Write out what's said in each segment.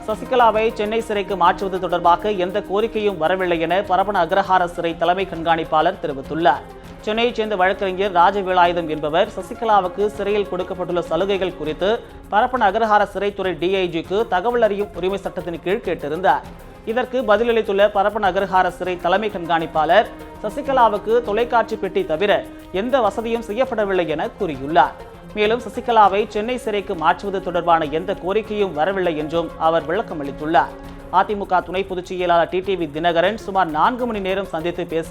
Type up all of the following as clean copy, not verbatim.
சசிகலாவை சென்னை சிறைக்கு மாற்றுவது தொடர்பாக எந்த கோரிக்கையும் வரவில்லை என பரப்பன அக்ரஹார சிறை தலைமை கண்காணிப்பாளர் தெரிவித்துள்ளார். சென்னையைச் சேர்ந்த வழக்கறிஞர் ராஜவேலாயுதம் என்பவர் சசிகலாவுக்கு சிறையில் கொடுக்கப்பட்டுள்ள சலுகைகள் குறித்து பரப்பன அக்ரஹார சிறைத்துறை டிஐஜிக்கு தகவல் அறியும் உரிமை சட்டத்தின் கீழ் கேட்டிருந்தார். இதற்கு பதிலளித்துள்ள பரப்பன அக்ரஹார சிறை தலைமை கண்காணிப்பாளர் சசிகலாவுக்கு தொலைக்காட்சி பெட்டி தவிர எந்த வசதியும் செய்யப்படவில்லை என கூறியுள்ளார். மேலும் சசிகலாவை சென்னை சிறைக்கு மாற்றுவது தொடர்பான எந்த கோரிக்கையும் வரவில்லை என்றும் அவர் விளக்கம் அளித்துள்ளார். அதிமுக துணை பொதுச் செயலாளர் டிடிவி தினகரன் சுமார் 4 மணி நேரம் சந்தித்து பேச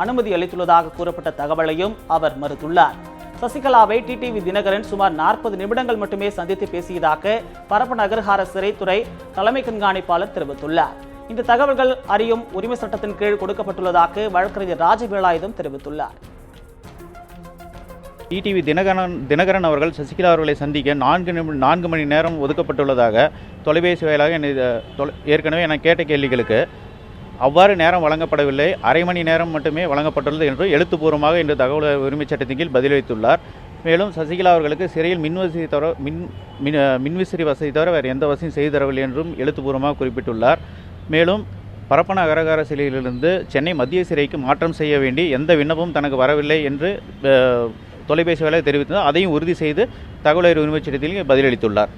அனுமதி அளித்துள்ளதாக கூறப்பட்ட தகவலையும் அவர் மறுத்துள்ளார். சசிகலாவை டிடிவி தினகரன் சுமார் 40 நிமிடங்கள் மட்டுமே சந்தித்து பேசியதாக பரப்பன அக்ரஹார சிறைத்துறை தலைமை கண்காணிப்பாளர் தெரிவித்துள்ளார். இந்த தகவல்கள் அறியும் உரிமை சட்டத்தின் கீழ் கொடுக்கப்பட்டுள்ளதாக வழக்கறிஞர் ராஜவேலாயுதம் தெரிவித்துள்ளார். டிடிவி தினகரன் அவர்கள் சசிகலா அவர்களை சந்திக்க 4 மணி நேரம் ஒதுக்கப்பட்டுள்ளதாக தொலைபேசி வாயிலாக ஏற்கனவே என கேட்ட கேள்விகளுக்கு அவ்வாறு நேரம் வழங்கப்படவில்லை, அரை மணி நேரம் மட்டுமே வழங்கப்பட்டுள்ளது என்று எழுத்துப்பூர்வமாக இன்று தகவல் உரிமை சட்டத்தின் கீழ் பதிலளித்துள்ளார். மேலும் சசிகலா அவர்களுக்கு சிறையில் மின்விசிறி வசதி தவிர வேறு எந்த வசதியும் செய்து தரவில்லை என்றும் எழுத்துப்பூர்வமாக குறிப்பிட்டுள்ளார். மேலும் பரப்பன அக்ரஹார சிறையிலிருந்து சென்னை மத்திய சிறைக்கு மாற்றம் செய்ய வேண்டி எந்த விண்ணப்பமும் தனக்கு வரவில்லை என்று தொலைபேசி வாயிலாக தெரிவித்தார். அதையும் உறுதி செய்து தகவல் அறியும் உரிமை சட்டத்தில் பதிலளித்துள்ளார்.